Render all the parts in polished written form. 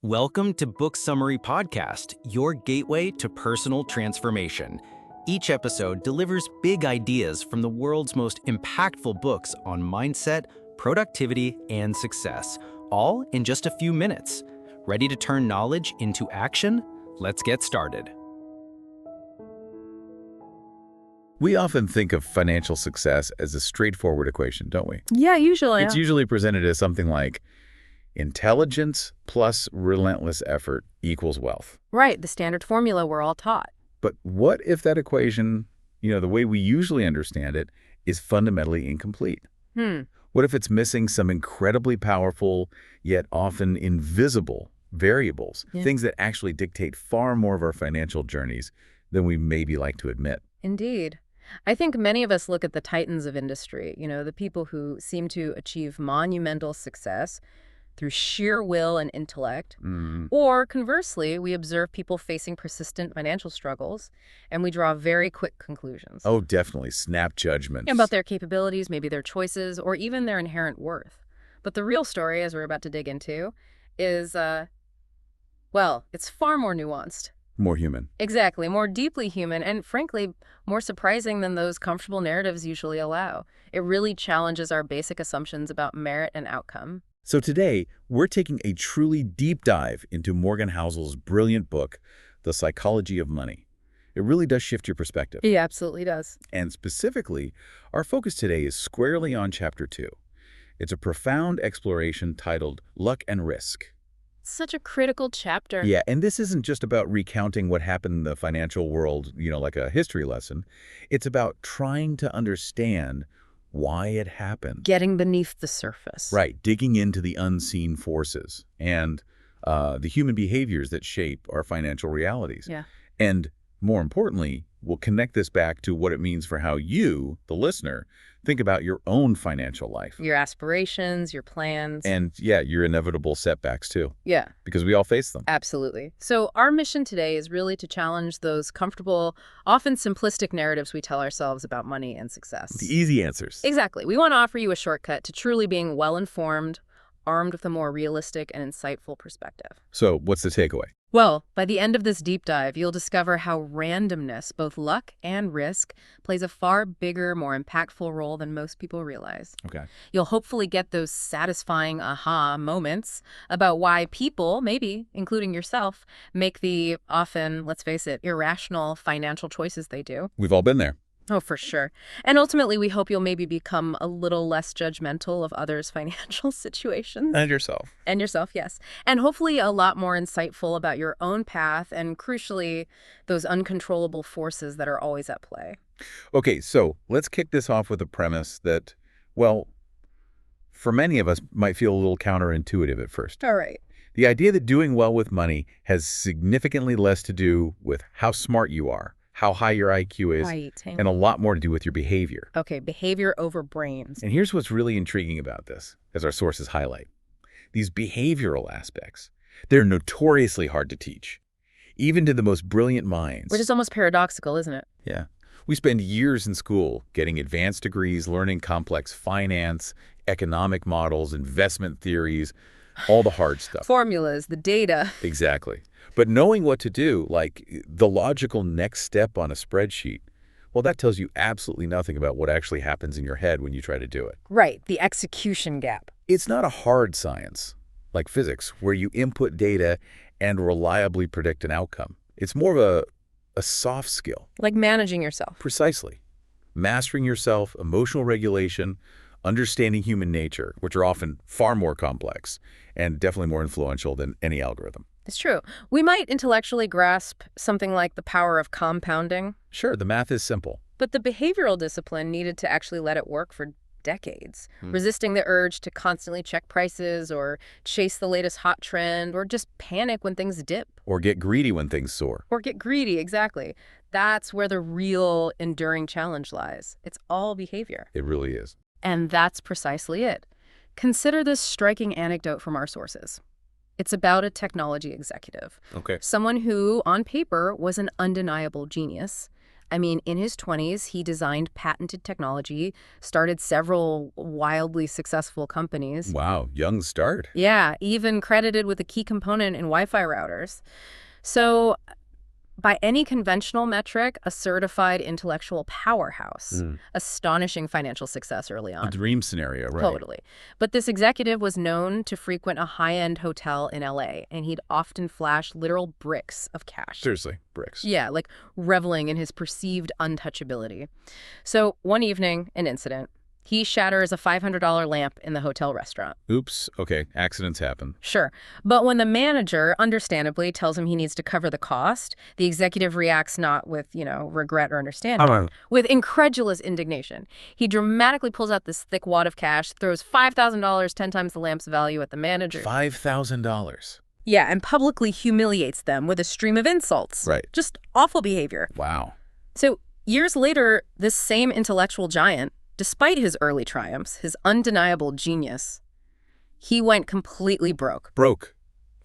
Welcome to Book Summary Podcast, your gateway to personal transformation. Each episode delivers big ideas from the world's most impactful books on mindset, productivity, and success, all in just a few minutes. Ready to turn knowledge into action? Let's get started. We often think of financial success as a straightforward equation, don't we? Yeah, usually. It's usually presented as something like intelligence plus relentless effort equals wealth. Right, the standard formula we're all taught. But what if that equation, the way we usually understand it, is fundamentally incomplete? What if it's missing some incredibly powerful, yet often invisible variables, things that actually dictate far more of our financial journeys than we maybe like to admit? Indeed. I think many of us look at the titans of industry, the people who seem to achieve monumental success through sheer will and intellect. Or conversely, we observe people facing persistent financial struggles, and we draw very quick conclusions. Oh, definitely. Snap judgments. About their capabilities, maybe their choices, or even their inherent worth. But the real story, as we're about to dig into, is, it's far more nuanced. More human. Exactly, more deeply human, and frankly, more surprising than those comfortable narratives usually allow. It really challenges our basic assumptions about merit and outcome. So today, we're taking a truly deep dive into Morgan Housel's brilliant book, The Psychology of Money. It really does shift your perspective. It absolutely does. And specifically, our focus today is squarely on Chapter 2. It's a profound exploration titled Luck and Risk. Such a critical chapter. Yeah, and this isn't just about recounting what happened in the financial world, like a history lesson. It's about trying to understand why it happened. Getting beneath the surface. Right, digging into the unseen forces and the human behaviors that shape our financial realities. Yeah. And more importantly, we'll connect this back to what it means for how you, the listener, think about your own financial life. Your aspirations, your plans. And your inevitable setbacks too. Yeah. Because we all face them. Absolutely. So our mission today is really to challenge those comfortable, often simplistic narratives we tell ourselves about money and success. The easy answers. Exactly. We want to offer you a shortcut to truly being well-informed, armed with a more realistic and insightful perspective. So what's the takeaway? Well, by the end of this deep dive, you'll discover how randomness, both luck and risk, plays a far bigger, more impactful role than most people realize. Okay. You'll hopefully get those satisfying aha moments about why people, maybe including yourself, make the often, let's face it, irrational financial choices they do. We've all been there. Oh, for sure. And ultimately, we hope you'll maybe become a little less judgmental of others' financial situations. And yourself. And yourself, yes. And hopefully a lot more insightful about your own path and, crucially, those uncontrollable forces that are always at play. Okay, so let's kick this off with a premise that, for many of us might feel a little counterintuitive at first. All right. The idea that doing well with money has significantly less to do with how smart you are, how high your IQ is, Right. and a lot more to do with your behavior. Okay, behavior over brains. And here's what's really intriguing about this, as our sources highlight. These behavioral aspects, they're notoriously hard to teach, even to the most brilliant minds. Which is almost paradoxical, isn't it? Yeah. We spend years in school getting advanced degrees, learning complex finance, economic models, investment theories, all the hard stuff. Formulas, the data. Exactly. But knowing what to do, like the logical next step on a spreadsheet, that tells you absolutely nothing about what actually happens in your head when you try to do it. Right, the execution gap. It's not a hard science, like physics, where you input data and reliably predict an outcome. It's more of a soft skill. Like managing yourself. Precisely. Mastering yourself, emotional regulation, understanding human nature, which are often far more complex and definitely more influential than any algorithm. It's true. We might intellectually grasp something like the power of compounding. Sure, the math is simple. But the behavioral discipline needed to actually let it work for decades, resisting the urge to constantly check prices or chase the latest hot trend or just panic when things dip. Or get greedy when things soar. Or get greedy, exactly. That's where the real enduring challenge lies. It's all behavior. It really is. And that's precisely it. Consider this striking anecdote from our sources. It's about a technology executive. Okay. Someone who, on paper, was an undeniable genius, I mean, in his 20s, he designed patented technology, started several wildly successful companies. Wow, young start. Yeah, even credited with a key component in Wi-Fi routers. So, by any conventional metric, a certified intellectual powerhouse. Astonishing financial success early A on. dream scenario, right? Totally. But this executive was known to frequent a high-end hotel in LA, and he'd often flash literal bricks of cash. Seriously, bricks. Yeah, like reveling in his perceived untouchability. So one evening, an incident. He shatters a $500 lamp in the hotel restaurant. Oops. Okay, accidents happen. Sure. But when the manager, understandably, tells him he needs to cover the cost, the executive reacts not with, regret or understanding, with incredulous indignation. He dramatically pulls out this thick wad of cash, throws $5,000, 10 times the lamp's value, at the manager. $5,000. Yeah, and publicly humiliates them with a stream of insults. Right. Just awful behavior. Wow. So years later, this same intellectual giant, despite his early triumphs, his undeniable genius, he went completely broke. Broke.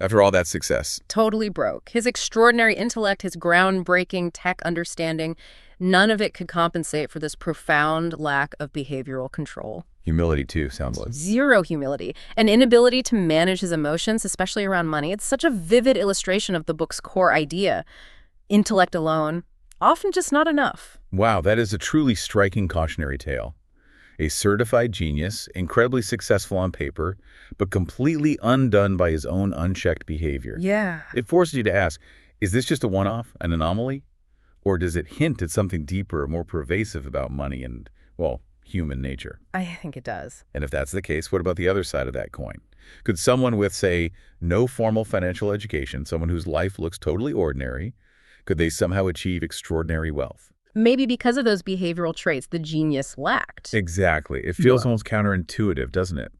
After all that success. Totally broke. His extraordinary intellect, his groundbreaking tech understanding, none of it could compensate for this profound lack of behavioral control. Humility, too, sounds like. Zero humility. An inability to manage his emotions, especially around money. It's such a vivid illustration of the book's core idea. Intellect alone, often just not enough. Wow, that is a truly striking cautionary tale. A certified genius, incredibly successful on paper, but completely undone by his own unchecked behavior. Yeah. It forces you to ask, is this just a one-off, an anomaly? Or does it hint at something deeper, more pervasive about money and, well, human nature? I think it does. And if that's the case, what about the other side of that coin? Could someone with, say, no formal financial education, someone whose life looks totally ordinary, could they somehow achieve extraordinary wealth? Maybe because of those behavioral traits the genius lacked. Exactly. It feels almost counterintuitive, doesn't it?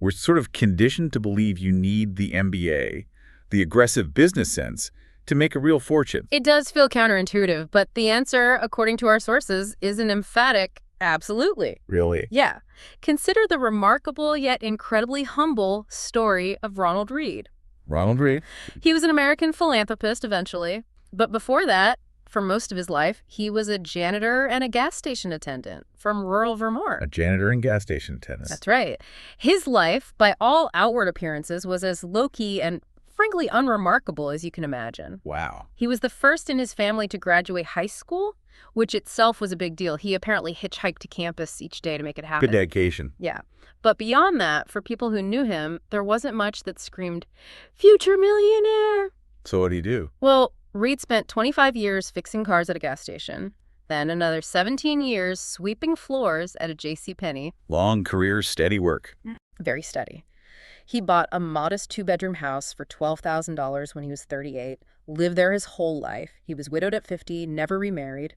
We're sort of conditioned to believe you need the MBA, the aggressive business sense, to make a real fortune. It does feel counterintuitive, but the answer, according to our sources, is an emphatic absolutely. Really? Yeah. Consider the remarkable yet incredibly humble story of Ronald Read. Ronald Read? He was an American philanthropist eventually, but before that, for most of his life, he was a janitor and a gas station attendant from rural Vermont. A janitor and gas station attendant. That's right. His life, by all outward appearances, was as low-key and frankly unremarkable as you can imagine. Wow. He was the first in his family to graduate high school, which itself was a big deal. He apparently hitchhiked to campus each day to make it happen. Good dedication. Yeah. But beyond that, for people who knew him, there wasn't much that screamed, future millionaire. So what did he do? Well, Read spent 25 years fixing cars at a gas station, then another 17 years sweeping floors at a JCPenney. Long career, steady work. Very steady. He bought a modest 2-bedroom house for $12,000 when he was 38, lived there his whole life. He was widowed at 50, never remarried.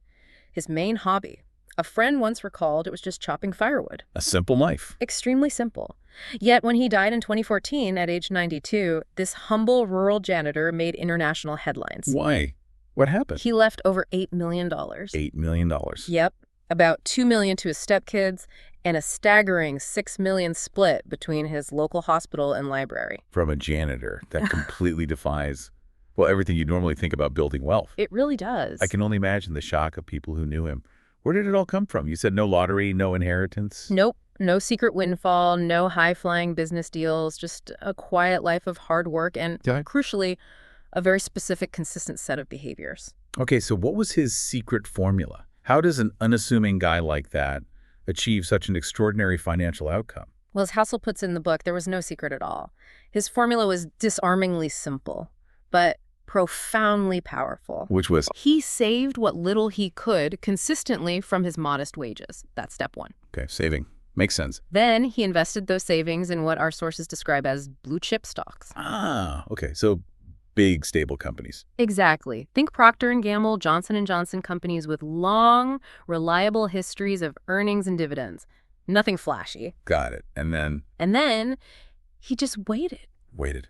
His main hobby, a friend once recalled, it was just chopping firewood. A simple life. Extremely simple. Yet when he died in 2014 at age 92, this humble rural janitor made international headlines. Why? What happened? He left over $8 million. $8 million. Yep. About $2 million to his stepkids and a staggering $6 million split between his local hospital and library. From a janitor. That completely defies, well, everything you normally think about building wealth. It really does. I can only imagine the shock of people who knew him. Where did it all come from? You said no lottery, no inheritance? Nope. No secret windfall, no high-flying business deals, just a quiet life of hard work and, crucially, a very specific, consistent set of behaviors. Okay, so what was his secret formula? How does an unassuming guy like that achieve such an extraordinary financial outcome? Well, as Housel puts in the book, there was no secret at all. His formula was disarmingly simple, but profoundly powerful. Which was? He saved what little he could consistently from his modest wages. That's step one. Okay, saving. Makes sense. Then he invested those savings in what our sources describe as blue chip stocks. Ah, okay. So big, stable companies. Exactly. Think Procter & Gamble, Johnson & Johnson companies with long, reliable histories of earnings and dividends. Nothing flashy. Got it. And then? And then he just waited.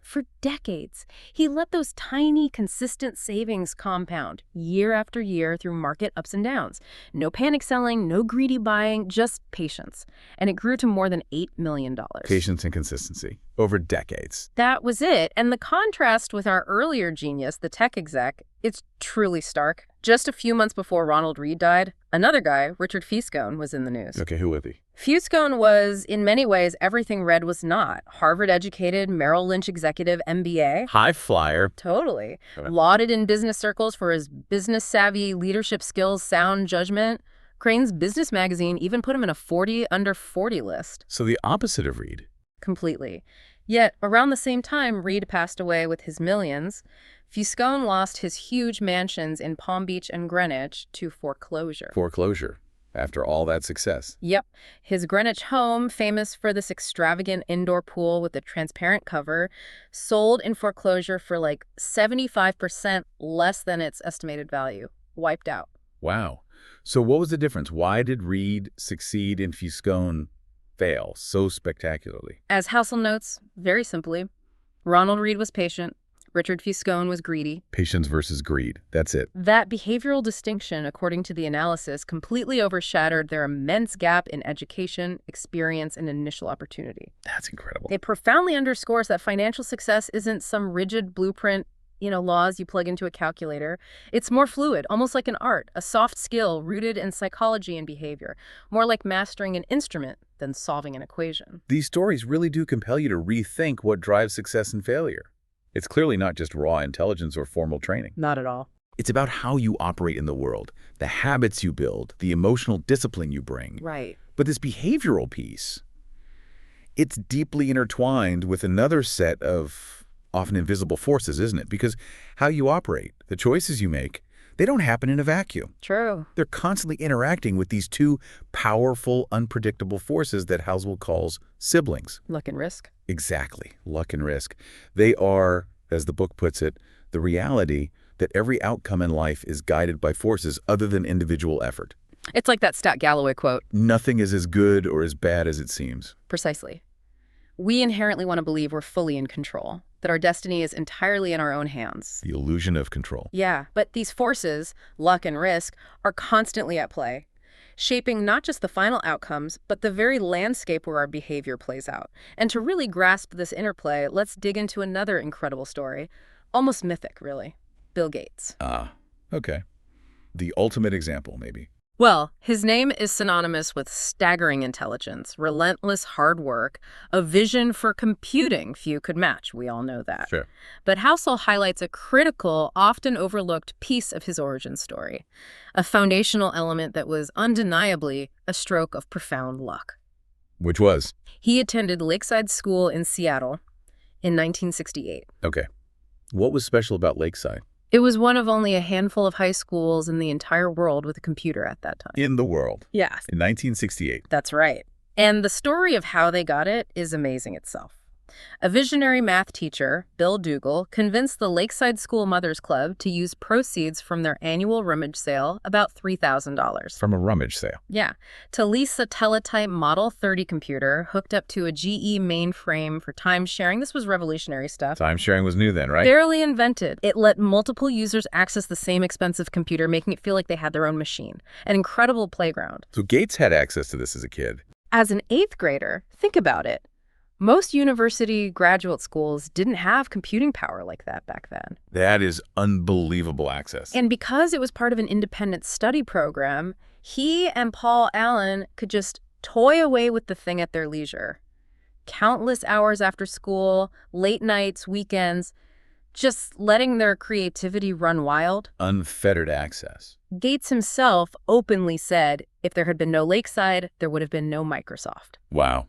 For decades. He let those tiny, consistent savings compound year after year through market ups and downs. No panic selling, no greedy buying, just patience. And it grew to more than $8 million. Patience and consistency over decades. That was it. And the contrast with our earlier genius, the tech exec, It's truly stark. Just a few months before Ronald Reed died, another guy, Richard Feascone, was in the news. Okay, who was he? Feascone was, in many ways, everything Red was not. Harvard-educated, Merrill Lynch executive, MBA. High flyer. Totally. Okay. Lauded in business circles for his business-savvy, leadership skills, sound judgment. Crane's Business magazine even put him in a 40 under 40 list. So the opposite of Reed. Completely. Yet, around the same time Reed passed away with his millions, Feascone lost his huge mansions in Palm Beach and Greenwich to foreclosure. Foreclosure. After all that success. Yep. His Greenwich home, famous for this extravagant indoor pool with a transparent cover, sold in foreclosure for like 75% less than its estimated value. Wiped out. Wow. So what was the difference? Why did Reed succeed and Feascone fail so spectacularly? As Housel notes, very simply, Ronald Reed was patient. Richard Feascone was greedy. Patience versus greed. That's it. That behavioral distinction, according to the analysis, completely overshadowed their immense gap in education, experience, and initial opportunity. That's incredible. It profoundly underscores that financial success isn't some rigid blueprint, laws you plug into a calculator. It's more fluid, almost like an art, a soft skill rooted in psychology and behavior, more like mastering an instrument than solving an equation. These stories really do compel you to rethink what drives success and failure. It's clearly not just raw intelligence or formal training. Not at all. It's about how you operate in the world, the habits you build, the emotional discipline you bring. Right. But this behavioral piece, it's deeply intertwined with another set of often invisible forces, isn't it? Because how you operate, the choices you make, they don't happen in a vacuum. True. They're constantly interacting with these two powerful, unpredictable forces that Housel calls siblings. Luck and risk. Exactly. Luck and risk. They are, as the book puts it, the reality that every outcome in life is guided by forces other than individual effort. It's like that Stat Galloway quote. Nothing is as good or as bad as it seems. Precisely. We inherently want to believe we're fully in control, that our destiny is entirely in our own hands. The illusion of control. Yeah, but these forces, luck and risk, are constantly at play, shaping not just the final outcomes, but the very landscape where our behavior plays out. And to really grasp this interplay, let's dig into another incredible story, almost mythic, really. Bill Gates. Ah, okay. The ultimate example, maybe. Well, his name is synonymous with staggering intelligence, relentless hard work, a vision for computing few could match. We all know that. Sure. But Housel highlights a critical, often overlooked piece of his origin story, a foundational element that was undeniably a stroke of profound luck. Which was? He attended Lakeside School in Seattle in 1968. Okay. What was special about Lakeside? It was one of only a handful of high schools in the entire world with a computer at that time. In the world. Yes. In 1968. That's right. And the story of how they got it is amazing itself. A visionary math teacher, Bill Dougal, convinced the Lakeside School Mothers Club to use proceeds from their annual rummage sale, about $3,000. From a rummage sale. Yeah, to lease a teletype Model 30 computer hooked up to a GE mainframe for time sharing. This was revolutionary stuff. Time sharing was new then, right? Barely invented. It let multiple users access the same expensive computer, making it feel like they had their own machine. An incredible playground. So Gates had access to this as a kid. As an 8th grader, think about it. Most university graduate schools didn't have computing power like that back then. That is unbelievable access. And because it was part of an independent study program, he and Paul Allen could just toy away with the thing at their leisure. Countless hours after school, late nights, weekends, just letting their creativity run wild. Unfettered access. Gates himself openly said if there had been no Lakeside, there would have been no Microsoft. Wow.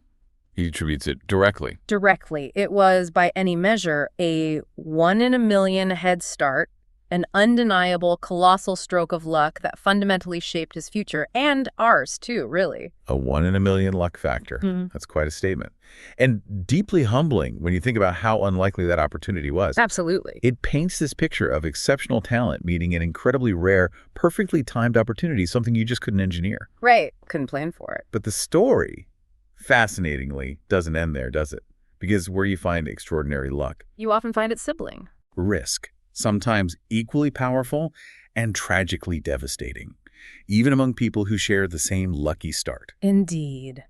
He attributes it directly. Directly. It was, by any measure, a 1 in a million head start, an undeniable, colossal stroke of luck that fundamentally shaped his future, and ours, too, really. A 1 in a million luck factor. Mm-hmm. That's quite a statement. And deeply humbling when you think about how unlikely that opportunity was. Absolutely. It paints this picture of exceptional talent meeting an incredibly rare, perfectly timed opportunity, something you just couldn't engineer. Right. Couldn't plan for it. But the story, fascinatingly, doesn't end there, does it? Because where you find extraordinary luck, You often find its sibling. risk, sometimes equally powerful and tragically devastating, even among people who share the same lucky start. Indeed.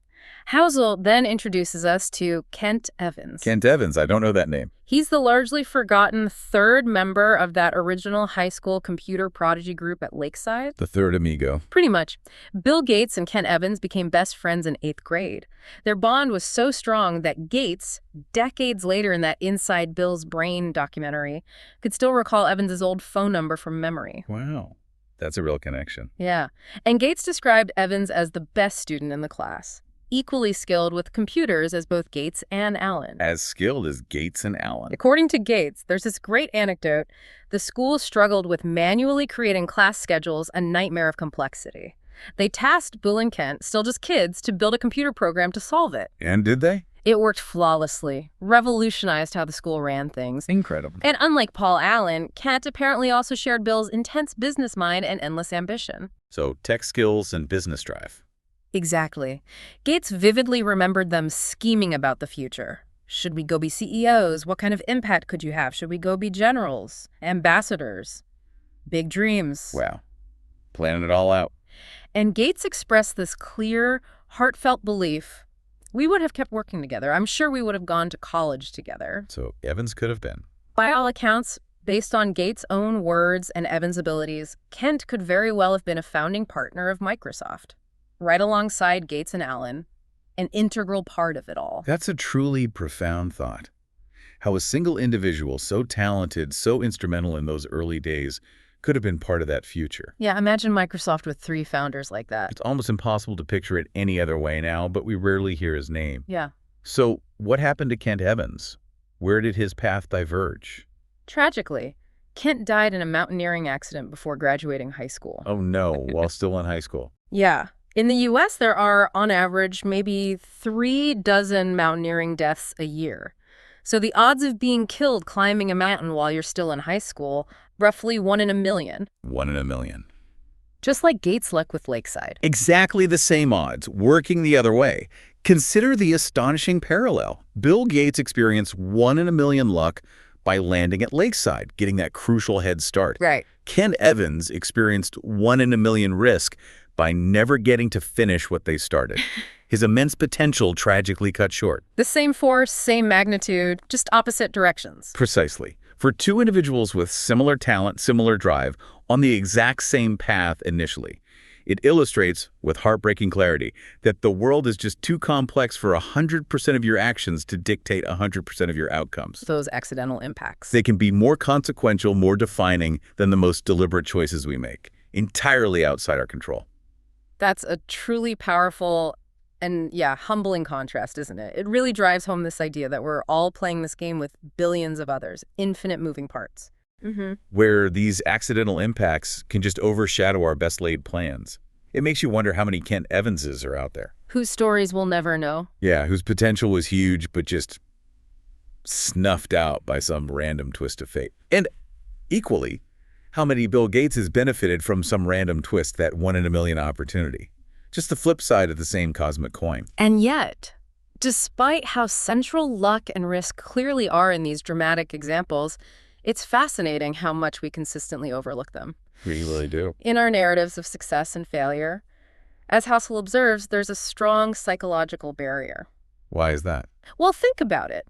Housel then introduces us to Kent Evans. Kent Evans, I don't know that name. He's the largely forgotten third member of that original high school computer prodigy group at Lakeside. The third amigo. Pretty much. Bill Gates and Kent Evans became best friends in 8th grade. Their bond was so strong that Gates, decades later in that Inside Bill's Brain documentary, could still recall Evans's old phone number from memory. Wow. That's a real connection. Yeah. And Gates described Evans as the best student in the class, equally skilled with computers as both Gates and Allen. As skilled as Gates and Allen. According to Gates, there's this great anecdote. The school struggled with manually creating class schedules, a nightmare of complexity. They tasked Bill and Kent, still just kids, to build a computer program to solve it. And did they? It worked flawlessly, revolutionized how the school ran things. Incredible. And unlike Paul Allen, Kent apparently also shared Bill's intense business mind and endless ambition. So tech skills and business drive. Exactly. Gates vividly remembered them scheming about the future. Should we go be CEOs? What kind of impact could you have? Should we go be generals, ambassadors? Big dreams. Wow. Planning it all out. And Gates expressed this clear, heartfelt belief. We would have kept working together. I'm sure we would have gone to college together. So Evans could have been. By all accounts, based on Gates' own words and Evans' abilities, Kent could very well have been a founding partner of Microsoft, right alongside Gates and Allen, an integral part of it all. That's a truly profound thought. How a single individual so talented, so instrumental in those early days could have been part of that future. Yeah, imagine Microsoft with 3 founders like that. It's almost impossible to picture it any other way now, but we rarely hear his name. Yeah. So what happened to Kent Evans? Where did his path diverge? Tragically, Kent died in a mountaineering accident before graduating high school. Oh no, while still in high school. Yeah. In the U.S., there are, on average, maybe 36 mountaineering deaths a year. So the odds of being killed climbing a mountain while you're still in high school, roughly 1 in a million. 1 in a million. Just like Gates' luck with Lakeside. Exactly the same odds, working the other way. Consider the astonishing parallel. Bill Gates experienced 1 in a million luck by landing at Lakeside, getting that crucial head start. Right. Ken Evans experienced 1 in a million risk by never getting to finish what they started. His immense potential tragically cut short. The same force, same magnitude, just opposite directions. Precisely. For 2 individuals with similar talent, similar drive, on the exact same path initially, it illustrates, with heartbreaking clarity, that the world is just too complex for 100% of your actions to dictate 100% of your outcomes. Those accidental impacts. They can be more consequential, more defining than the most deliberate choices we make, entirely outside our control. That's a truly powerful and, yeah, humbling contrast, isn't it? It really drives home this idea that we're all playing this game with billions of others, infinite moving parts. Where these accidental impacts can just overshadow our best-laid plans. It makes you wonder how many Kent Evanses are out there. Whose stories we'll never know. Yeah, whose potential was huge, but just snuffed out by some random twist of fate. And equally, how many Bill Gates has benefited from some random twist, that 1 in a million opportunity. Just the flip side of the same cosmic coin. And yet, despite how central luck and risk clearly are in these dramatic examples, it's fascinating how much we consistently overlook them. We really do. In our narratives of success and failure, as Housel observes, there's a strong psychological barrier. Why is that? Well, think about it.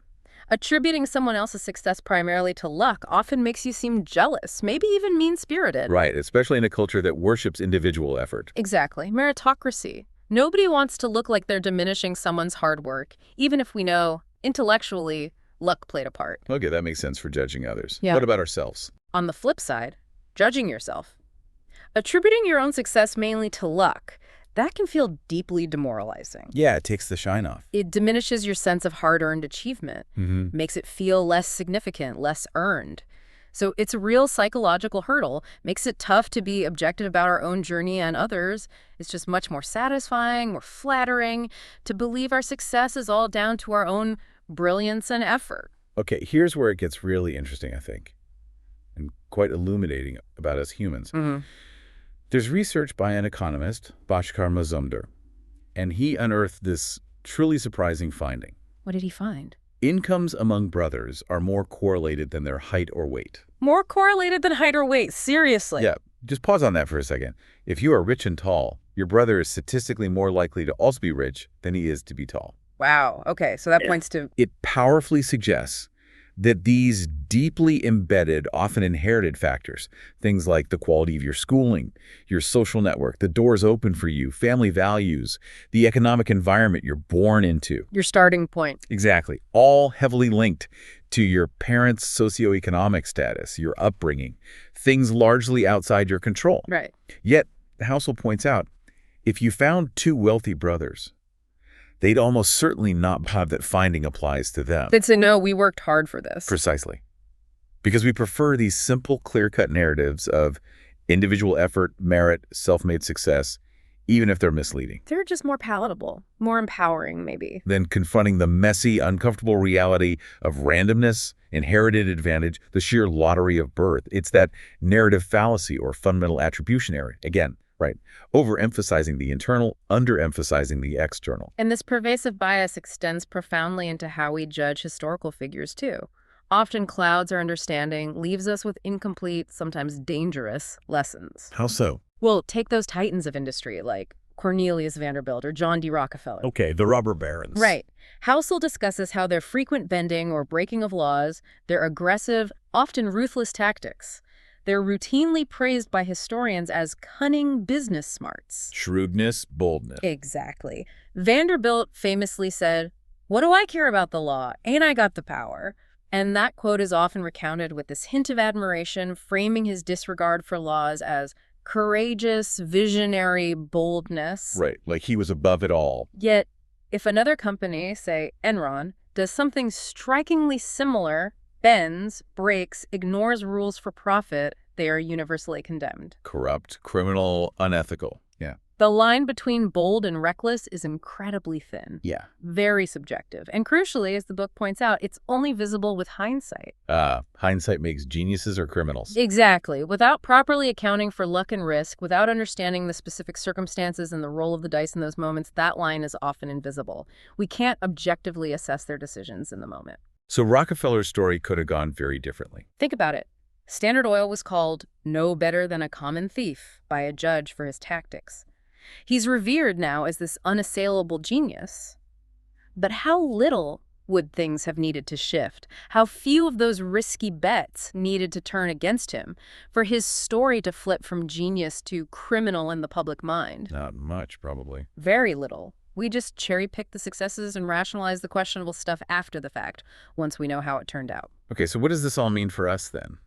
Attributing someone else's success primarily to luck often makes you seem jealous, maybe even mean-spirited. Right, especially in a culture that worships individual effort. Exactly. Meritocracy. Nobody wants to look like they're diminishing someone's hard work, even if we know, intellectually, luck played a part. Okay, that makes sense for judging others. Yeah. What about ourselves? On the flip side, judging yourself. Attributing your own success mainly to luck, that can feel deeply demoralizing. Yeah, it takes the shine off. It diminishes your sense of hard-earned achievement, makes it feel less significant, less earned. So it's a real psychological hurdle, makes it tough to be objective about our own journey and others. It's just much more satisfying, more flattering to believe our success is all down to our own brilliance and effort. Okay, here's where it gets really interesting, I think, and quite illuminating about us humans. There's research by an economist, Bhaskar Mazumdar, and he unearthed this truly surprising finding. What did he find? Incomes among brothers are more correlated than their height or weight. More correlated than height or weight, seriously? Yeah, just pause on that for a second. If you are rich and tall, Your brother is statistically more likely to also be rich than he is to be tall. Wow. Okay, so that points to... It powerfully suggests that these deeply embedded, often inherited factors, things like the quality of your schooling, your social network, the doors open for you, family values, the economic environment you're born into. Your starting point. Exactly. All heavily linked to your parents' socioeconomic status, your upbringing, things largely outside your control. Right. Yet, Housel points out, if you found two wealthy brothers, they'd almost certainly not have that finding applies to them. They'd say, no, we worked hard for this. Precisely. Because we prefer these simple, clear-cut narratives of individual effort, merit, self-made success, even if they're misleading. They're just more palatable, more empowering, maybe. Than confronting the messy, uncomfortable reality of randomness, inherited advantage, the sheer lottery of birth. It's that narrative fallacy or fundamental attribution error. Again, right, overemphasizing the internal, underemphasizing the external. And this pervasive bias extends profoundly into how we judge historical figures, too. Often clouds our understanding, leaves us with incomplete, sometimes dangerous lessons. How so? Well, take those titans of industry like Cornelius Vanderbilt or John D. Rockefeller. Okay, the robber barons. Right. Housel discusses how their frequent bending or breaking of laws, their aggressive, often ruthless tactics, they're routinely praised by historians as cunning business smarts. Shrewdness, boldness. Exactly. Vanderbilt famously said, "What do I care about the law? Ain't I got the power?" And that quote is often recounted with this hint of admiration, framing his disregard for laws as courageous, visionary boldness. Right, like he was above it all. Yet, if another company, say Enron, does something strikingly similar, bends, breaks, ignores rules for profit, they are universally condemned. Corrupt, criminal, unethical. Yeah. The line between bold and reckless is incredibly thin. Yeah. Very subjective. And crucially, as the book points out, it's only visible with hindsight. Hindsight makes geniuses or criminals. Exactly. Without properly accounting for luck and risk, without understanding the specific circumstances and the roll of the dice in those moments, that line is often invisible. We can't objectively assess their decisions in the moment. So Rockefeller's story could have gone very differently. Think about it. Standard Oil was called no better than a common thief by a judge for his tactics. He's revered now as this unassailable genius. But how little would things have needed to shift? How few of those risky bets needed to turn against him for his story to flip from genius to criminal in the public mind? Not much, probably. Very little. We just cherry-pick the successes and rationalize the questionable stuff after the fact, once we know how it turned out. Okay, so what does this all mean for us then?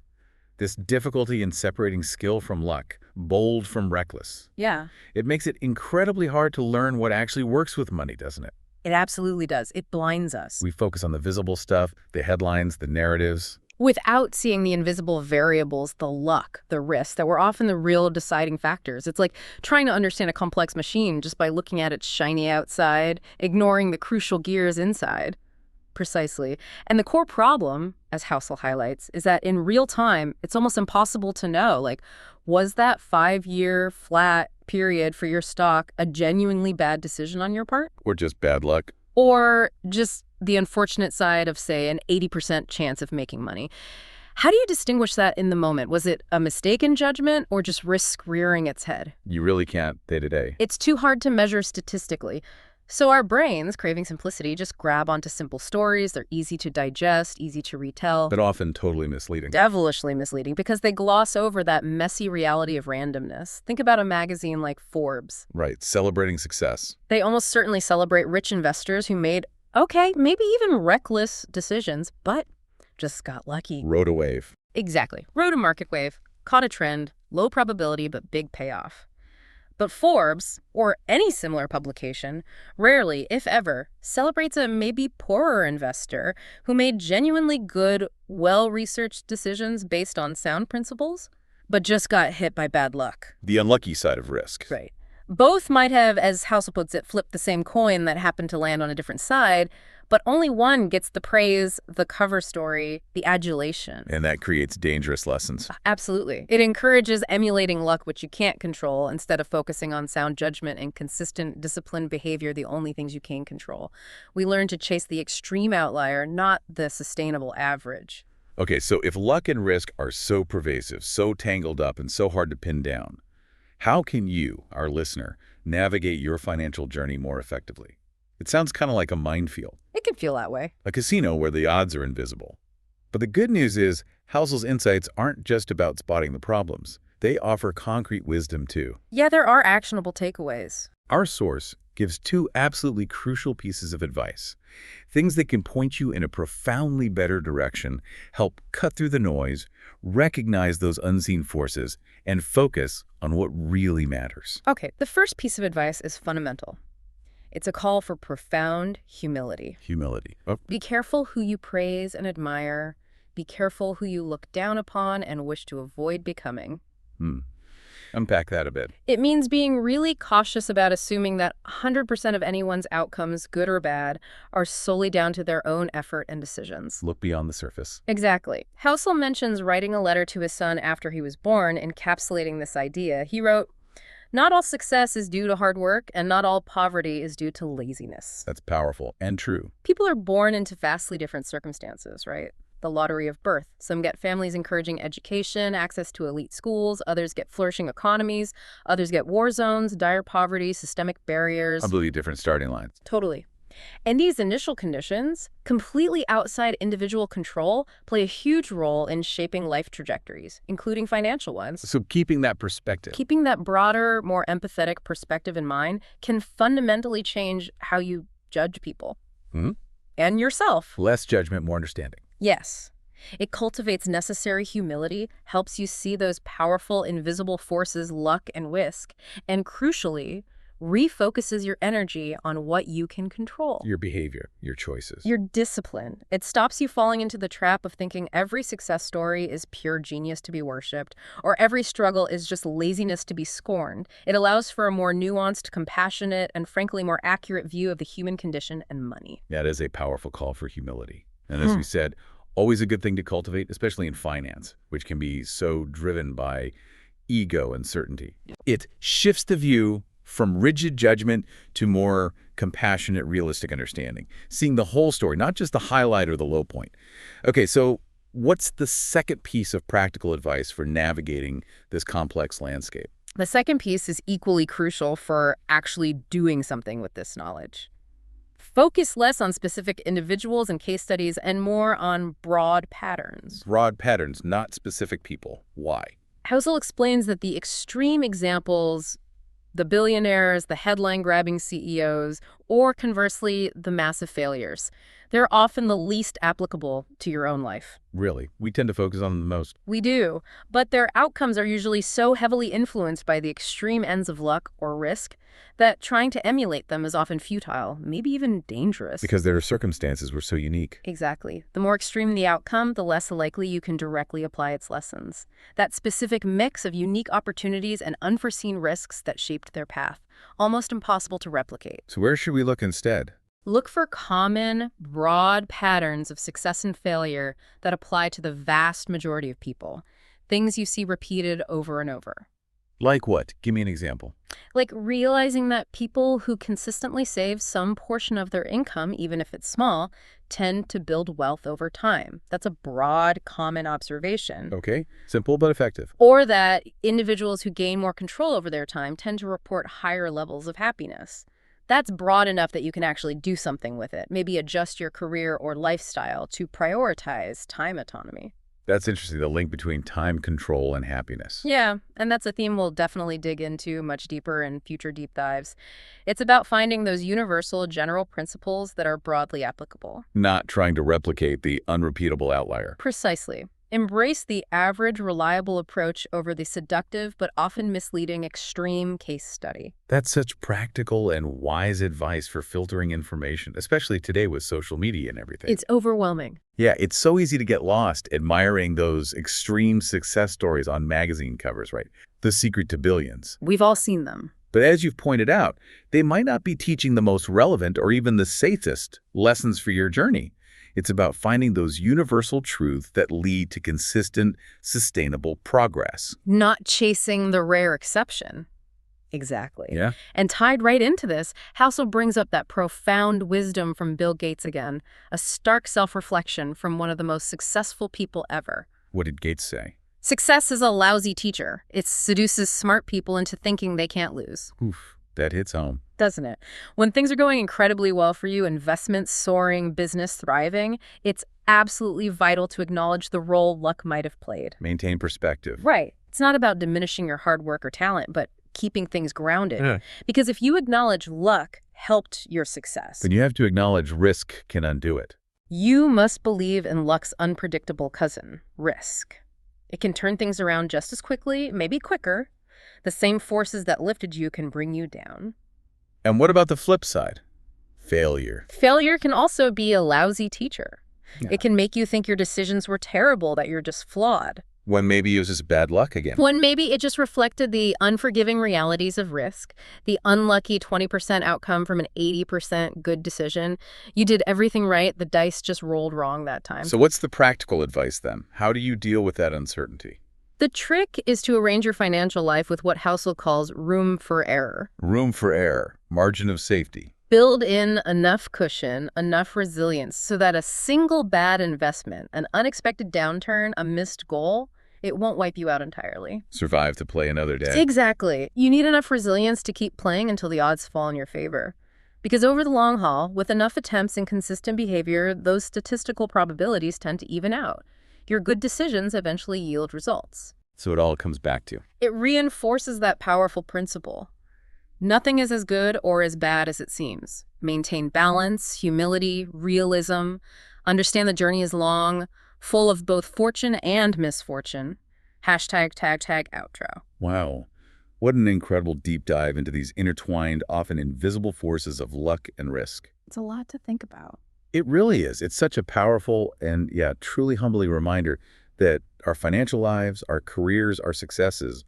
This difficulty in separating skill from luck, bold from reckless. Yeah. It makes it incredibly hard to learn what actually works with money, doesn't it? It absolutely does. It blinds us. We focus on the visible stuff, the headlines, the narratives. Without seeing the invisible variables, the luck, the risks, that were often the real deciding factors. It's like trying to understand a complex machine just by looking at its shiny outside, ignoring the crucial gears inside. Precisely. And the core problem, as Housel highlights, is that in real time, it's almost impossible to know, like, was that 5-year flat period for your stock a genuinely bad decision on your part? Or just bad luck. Or just the unfortunate side of, say, an 80% chance of making money. How do you distinguish that in the moment? Was it a mistaken judgment or just risk rearing its head? You really can't day to day. It's too hard to measure statistically. So our brains, craving simplicity, just grab onto simple stories. They're easy to digest, easy to retell. But often totally misleading. Devilishly misleading because they gloss over that messy reality of randomness. Think about a magazine like Forbes. Right, celebrating success. They almost certainly celebrate rich investors who made, okay, maybe even reckless decisions, but just got lucky. Rode a wave. Exactly. Rode a market wave, caught a trend, low probability but big payoff. But Forbes, or any similar publication, rarely, if ever, celebrates a maybe poorer investor who made genuinely good, well-researched decisions based on sound principles, but just got hit by bad luck. The unlucky side of risk. Right. Both might have, as Housel puts it, flipped the same coin that happened to land on a different side, but only one gets the praise, the cover story, the adulation. And that creates dangerous lessons. Absolutely. It encourages emulating luck, which you can't control, instead of focusing on sound judgment and consistent, disciplined behavior, the only things you can control. We learn to chase the extreme outlier, not the sustainable average. Okay, so if luck and risk are so pervasive, so tangled up, and so hard to pin down, how can you, our listener, navigate your financial journey more effectively. It sounds kind of like a minefield, It can feel that way. a casino where the odds are invisible. But the good news is, Housel's insights aren't just about spotting the problems. They offer concrete wisdom, too. Yeah, there are actionable takeaways. Our source gives 2 absolutely crucial pieces of advice. Things that can point you in a profoundly better direction, help cut through the noise, recognize those unseen forces, and focus on what really matters. Okay, the first piece of advice is fundamental. It's a call for profound humility. Humility. Oh, Be careful who you praise and admire. Be careful who you look down upon and wish to avoid becoming. unpack that a bit. It means being really cautious about assuming that 100% of anyone's outcomes, good or bad, are solely down to their own effort and decisions. Look beyond the surface. Exactly. Housel mentions writing a letter to his son after he was born, encapsulating this idea. He wrote, "Not all success is due to hard work, and not all poverty is due to laziness." That's powerful and true. People are born into vastly different circumstances, right? The lottery of birth. Some get families encouraging education, access to elite schools. Others get flourishing economies. Others get war zones, dire poverty, systemic barriers. Completely different starting lines. Totally. And these initial conditions, completely outside individual control, play a huge role in shaping life trajectories, including financial ones. So keeping that perspective. Keeping that broader, more empathetic perspective in mind can fundamentally change how you judge people. And yourself. Less judgment, more understanding. Yes. It cultivates necessary humility, helps you see those powerful, invisible forces, luck and whisk, and crucially, refocuses your energy on what you can control. Your behavior, your choices. Your discipline. It stops you falling into the trap of thinking every success story is pure genius to be worshipped, or every struggle is just laziness to be scorned. It allows for a more nuanced, compassionate, and frankly more accurate view of the human condition and money. That is a powerful call for humility. And as we said, always a good thing to cultivate, especially in finance, which can be so driven by ego and certainty. It shifts the view from rigid judgment to more compassionate, realistic understanding, seeing the whole story, not just the highlight or the low point. Okay, so what's the second piece of practical advice for navigating this complex landscape? The second piece is equally crucial for actually doing something with this knowledge. Focus less on specific individuals and case studies and more on broad patterns. Broad patterns, not specific people. Why? Housel explains that the extreme examples, the billionaires, the headline-grabbing CEOs, or conversely, the massive failures, they're often the least applicable to your own life. Really? We tend to focus on them the most. We do, but their outcomes are usually so heavily influenced by the extreme ends of luck or risk that trying to emulate them is often futile, maybe even dangerous. Because their circumstances were so unique. Exactly. The more extreme the outcome, the less likely you can directly apply its lessons. That specific mix of unique opportunities and unforeseen risks that shaped their path, almost impossible to replicate. So where should we look instead? Look for common, broad patterns of success and failure that apply to the vast majority of people. Things you see repeated over and over. Like what? Give me an example. Like realizing that people who consistently save some portion of their income, even if it's small, tend to build wealth over time. That's a broad, common observation. Okay. Simple but effective. Or that individuals who gain more control over their time tend to report higher levels of happiness. That's broad enough that you can actually do something with it. Maybe adjust your career or lifestyle to prioritize time autonomy. That's interesting, the link between time control and happiness. Yeah, and that's a theme we'll definitely dig into much deeper in future deep dives. It's about finding those universal general principles that are broadly applicable. Not trying to replicate the unrepeatable outlier. Precisely. Embrace the average, reliable approach over the seductive but often misleading extreme case study. That's such practical and wise advice for filtering information, especially today with social media and everything. It's overwhelming. Yeah, it's so easy to get lost admiring those extreme success stories on magazine covers, right? The secret to billions. We've all seen them. But as you've pointed out, they might not be teaching the most relevant or even the safest lessons for your journey. It's about finding those universal truths that lead to consistent, sustainable progress. Not chasing the rare exception. Exactly. Yeah. And tied right into this, Housel brings up that profound wisdom from Bill Gates again, a stark self-reflection from one of the most successful people ever. What did Gates say? Success is a lousy teacher. It seduces smart people into thinking they can't lose. Oof. That hits home. Doesn't it? When things are going incredibly well for you, investments soaring, business thriving, it's absolutely vital to acknowledge the role luck might have played. Maintain perspective. Right. It's not about diminishing your hard work or talent, but keeping things grounded. Because if you acknowledge luck helped your success, Then you have to acknowledge risk can undo it. you must believe in luck's unpredictable cousin, risk. It can turn things around just as quickly, maybe quicker. The same forces that lifted you can bring you down. And what about the flip side? Failure. Failure can also be a lousy teacher. It can make you think your decisions were terrible, that you're just flawed. When maybe it was just bad luck again. When maybe it just reflected the unforgiving realities of risk, the unlucky 20% outcome from an 80% good decision. You did everything right, the dice just rolled wrong that time. So what's the practical advice then? How do you deal with that uncertainty? The trick is to arrange your financial life with what Housel calls room for error. Room for error. Margin of safety. Build in enough cushion, enough resilience, so that a single bad investment, an unexpected downturn, a missed goal, it won't wipe you out entirely. Survive to play another day. Exactly. You need enough resilience to keep playing until the odds fall in your favor. Because over the long haul, with enough attempts and consistent behavior, those statistical probabilities tend to even out. Your good decisions eventually yield results. So it all comes back to. It reinforces that powerful principle. Nothing is as good or as bad as it seems. Maintain balance, humility, realism. Understand the journey is long, full of both fortune and misfortune. Hashtag tag outro. Wow. What an incredible deep dive into these intertwined, often invisible forces of luck and risk. It's a lot to think about. It really is. It's such a powerful and, truly humbling reminder that our financial lives, our careers, our successes,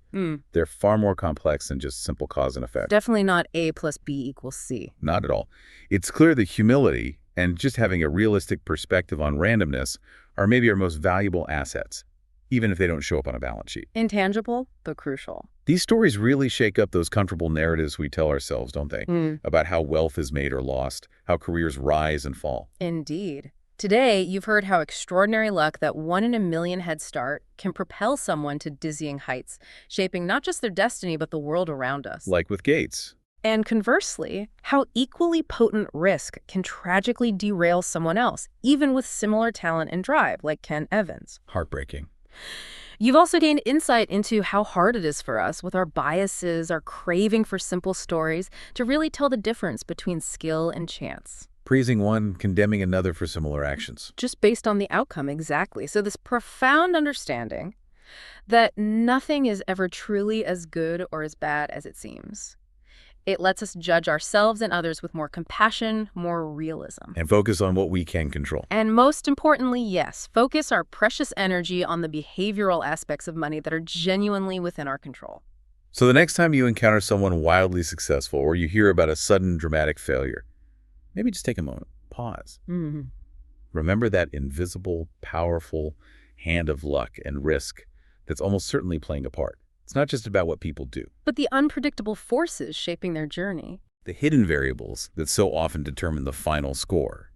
they're far more complex than just simple cause and effect. Definitely not A plus B equals C. Not at all. It's clear that humility and just having a realistic perspective on randomness are maybe our most valuable assets, even if they don't show up on a balance sheet. Intangible, but crucial. These stories really shake up those comfortable narratives we tell ourselves, don't they? About how wealth is made or lost, how careers rise and fall. Indeed. Today, you've heard how extraordinary luck, that 1 in a million head start, can propel someone to dizzying heights, shaping not just their destiny, but the world around us. Like with Gates. And conversely, how equally potent risk can tragically derail someone else, even with similar talent and drive, like Ken Evans. Heartbreaking. You've also gained insight into how hard it is for us, with our biases, our craving for simple stories, to really tell the difference between skill and chance. Praising one, condemning another for similar actions. Just based on the outcome, exactly. So this profound understanding that nothing is ever truly as good or as bad as it seems. It lets us judge ourselves and others with more compassion, more realism. And focus on what we can control. And most importantly, yes, focus our precious energy on the behavioral aspects of money that are genuinely within our control. So the next time you encounter someone wildly successful or you hear about a sudden dramatic failure, maybe just take a moment, pause. Remember that invisible, powerful hand of luck and risk that's almost certainly playing a part. It's not just about what people do, but the unpredictable forces shaping their journey. The hidden variables that so often determine the final score.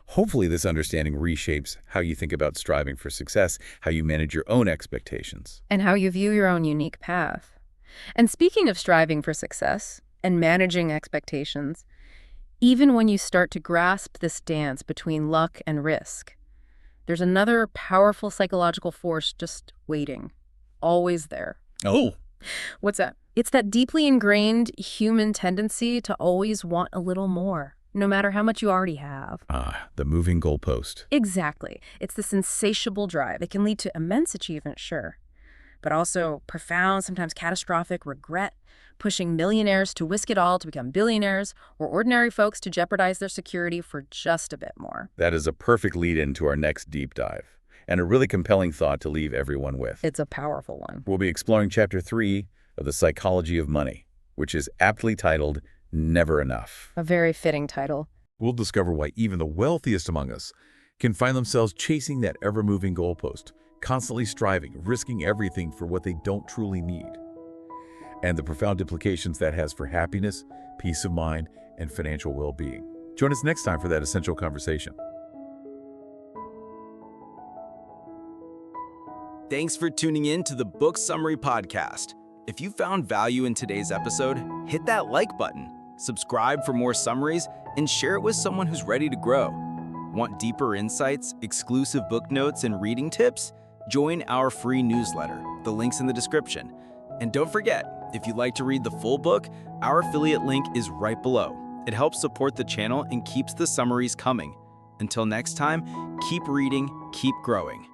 Hopefully this understanding reshapes how you think about striving for success, how you manage your own expectations. And how you view your own unique path. And speaking of striving for success and managing expectations, even when you start to grasp this dance between luck and risk, there's another powerful psychological force just waiting. Always there. Oh. What's that? It's that deeply ingrained human tendency to always want a little more, no matter how much you already have. The moving goalpost. Exactly. It's this insatiable drive. It can lead to immense achievement, sure, but also profound, sometimes catastrophic regret, pushing millionaires to whisk it all to become billionaires, or ordinary folks to jeopardize their security for just a bit more. That is a perfect lead-in to our next deep dive. And a really compelling thought to leave everyone with. It's a powerful one. We'll be exploring Chapter 3 of The Psychology of Money, which is aptly titled Never Enough. A very fitting title. We'll discover why even the wealthiest among us can find themselves chasing that ever-moving goalpost, constantly striving, risking everything for what they don't truly need, and the profound implications that has for happiness, peace of mind, and financial well-being. Join us next time for that essential conversation. Thanks for tuning in to the Book Summary Podcast. If you found value in today's episode, hit that like button, subscribe for more summaries, and share it with someone who's ready to grow. Want deeper insights, exclusive book notes, and reading tips? Join our free newsletter. The link's in the description. And don't forget, if you'd like to read the full book, our affiliate link is right below. It helps support the channel and keeps the summaries coming. Until next time, keep reading, keep growing.